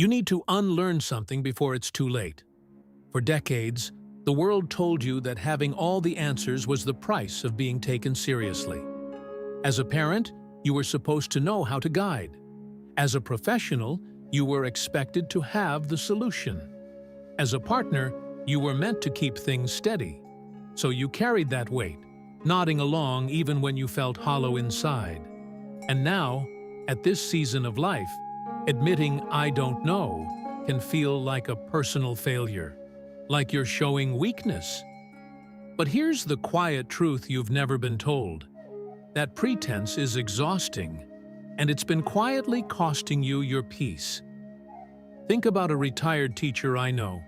You need to unlearn something before it's too late. For decades, the world told you that having all the answers was the price of being taken seriously. As a parent, you were supposed to know how to guide. As a professional, you were expected to have the solution. As a partner, you were meant to keep things steady. So you carried that weight, nodding along even when you felt hollow inside. And now, at this season of life, admitting "I don't know" can feel like a personal failure, like you're showing weakness. But here's the quiet truth you've never been told. That pretense is exhausting, and it's been quietly costing you your peace. Think about a retired teacher I know.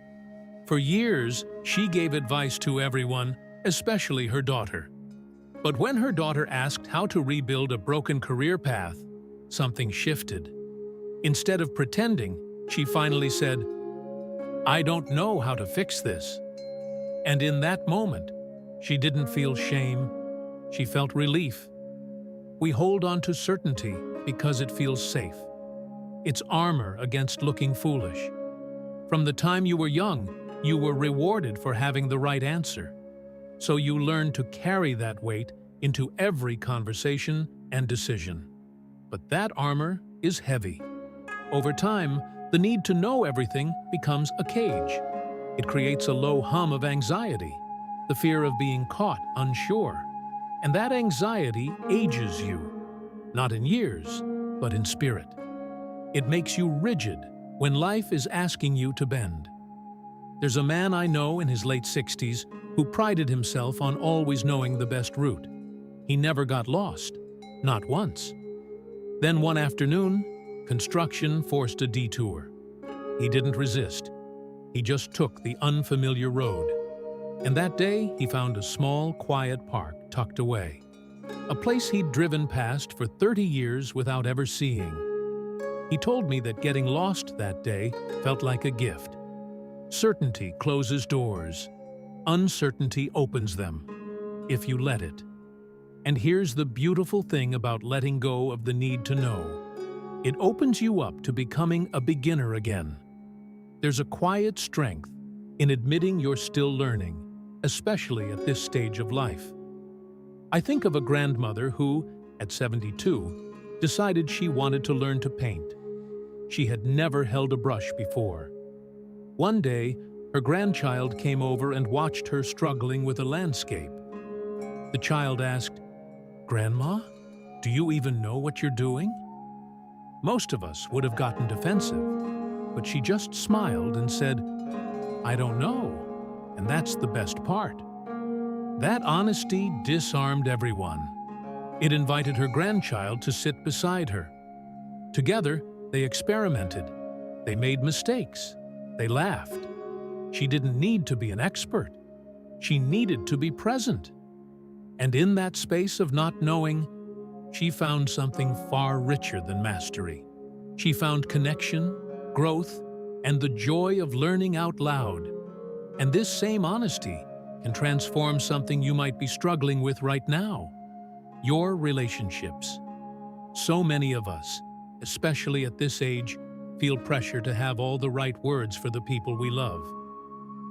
For years, she gave advice to everyone, especially her daughter. But when her daughter asked how to rebuild a broken career path, something shifted. Instead of pretending, she finally said, "I don't know how to fix this." And in that moment, she didn't feel shame, she felt relief. We hold on to certainty because it feels safe. It's armor against looking foolish. From the time you were young, you were rewarded for having the right answer. So you learned to carry that weight into every conversation and decision. But that armor is heavy. Over time, the need to know everything becomes a cage. It creates a low hum of anxiety, the fear of being caught unsure. And that anxiety ages you, not in years, but in spirit. It makes you rigid when life is asking you to bend. There's a man I know in his late 60s who prided himself on always knowing the best route. He never got lost, not once. Then one afternoon, construction forced a detour. He didn't resist. He just took the unfamiliar road. And that day, he found a small, quiet park tucked away. A place he'd driven past for 30 years without ever seeing. He told me that getting lost that day felt like a gift. Certainty closes doors. Uncertainty opens them, if you let it. And here's the beautiful thing about letting go of the need to know. It opens you up to becoming a beginner again. There's a quiet strength in admitting you're still learning, especially at this stage of life. I think of a grandmother who, at 72, decided she wanted to learn to paint. She had never held a brush before. One day, her grandchild came over and watched her struggling with a landscape. The child asked, "Grandma, do you even know what you're doing?" Most of us would have gotten defensive, but she just smiled and said, "I don't know, and that's the best part." That honesty disarmed everyone. It invited her grandchild to sit beside her. Together, they experimented. They made mistakes. They laughed. She didn't need to be an expert. She needed to be present. And in that space of not knowing, she found something far richer than mastery. She found connection, growth, and the joy of learning out loud. And this same honesty can transform something you might be struggling with right now: your relationships. So many of us, especially at this age, feel pressure to have all the right words for the people we love.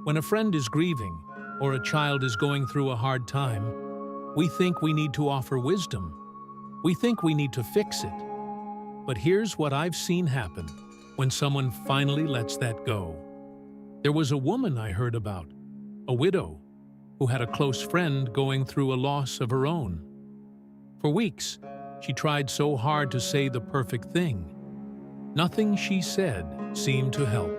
When a friend is grieving or a child is going through a hard time, we think we need to offer wisdom. We think we need to fix it. But here's what I've seen happen when someone finally lets that go. There was a woman I heard about, a widow, who had a close friend going through a loss of her own. For weeks, she tried so hard to say the perfect thing. Nothing she said seemed to help.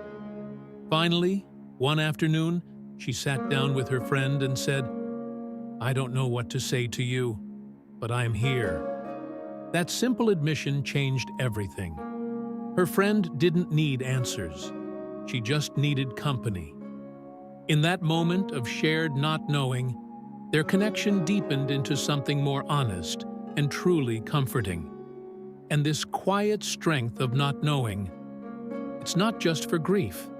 Finally, one afternoon, she sat down with her friend and said, "I don't know what to say to you, but I'm here." That simple admission changed everything. Her friend didn't need answers. She just needed company. In that moment of shared not knowing, their connection deepened into something more honest and truly comforting. And this quiet strength of not knowing, it's not just for grief.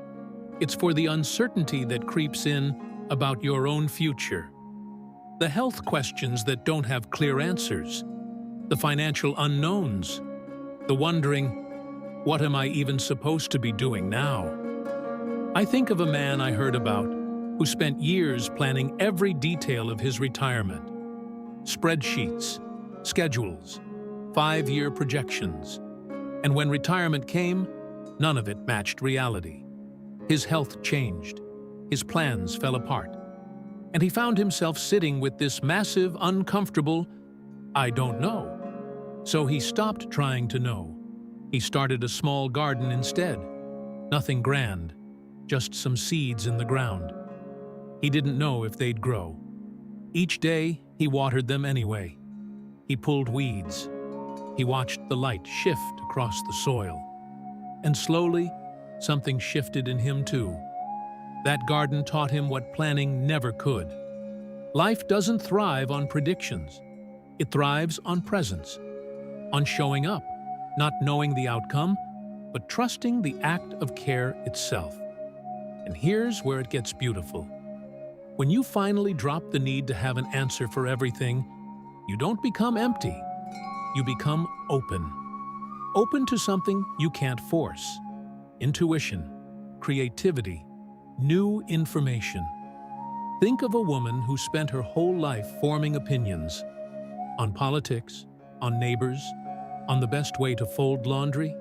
It's for the uncertainty that creeps in about your own future. The health questions that don't have clear answers. The financial unknowns. The wondering, What am I even supposed to be doing now? I think of a man I heard about who spent years planning every detail of his retirement. Spreadsheets, schedules, 5-year projections. And when retirement came, none of it matched reality. His health changed, his plans fell apart, and he found himself sitting with this massive, uncomfortable, "I don't know." So he stopped trying to know. He started a small garden instead. Nothing grand, just some seeds in the ground. He didn't know if they'd grow. Each day, he watered them anyway. He pulled weeds. He watched the light shift across the soil. And slowly, something shifted in him too. That garden taught him what planning never could. Life doesn't thrive on predictions. It thrives on presence, on showing up, not knowing the outcome, but trusting the act of care itself. And here's where it gets beautiful. When you finally drop the need to have an answer for everything, you don't become empty. You become open. Open to something you can't force. Intuition, creativity, new information. Think of a woman who spent her whole life forming opinions on politics, on neighbors, on the best way to fold laundry.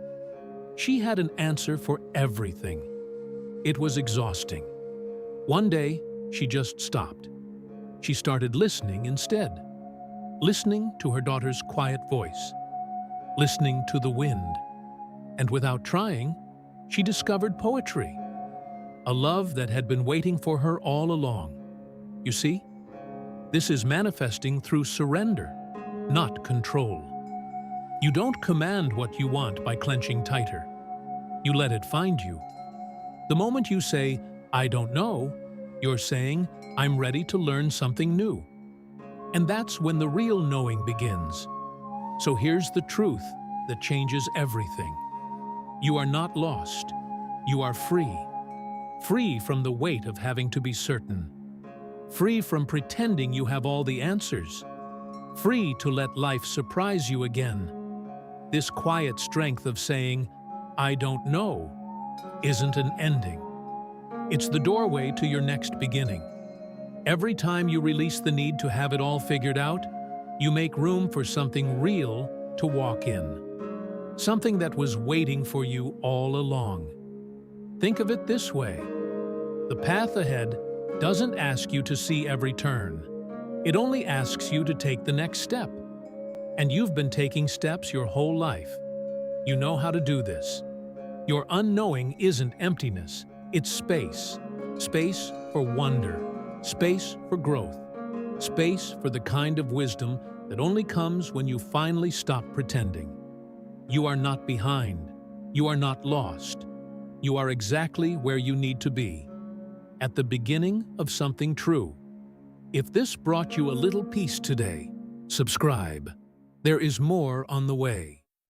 She had an answer for everything. It was exhausting. One day, she just stopped. She started listening instead. Listening to her daughter's quiet voice. Listening to the wind. And without trying, she discovered poetry. A love that had been waiting for her all along. You see, this is manifesting through surrender, not control. You don't command what you want by clenching tighter. You let it find you. The moment you say, "I don't know," you're saying, "I'm ready to learn something new." And that's when the real knowing begins. So here's the truth that changes everything. You are not lost. You are free. Free from the weight of having to be certain. Free from pretending you have all the answers. Free to let life surprise you again. This quiet strength of saying, "I don't know," isn't an ending. It's the doorway to your next beginning. Every time you release the need to have it all figured out, you make room for something real to walk in. Something that was waiting for you all along. Think of it this way. The path ahead doesn't ask you to see every turn. It only asks you to take the next step. And you've been taking steps your whole life. You know how to do this. Your unknowing isn't emptiness, it's space. Space for wonder. Space for growth. Space for the kind of wisdom that only comes when you finally stop pretending. You are not behind. You are not lost. You are exactly where you need to be. At the beginning of something true. If this brought you a little peace today, subscribe. There is more on the way.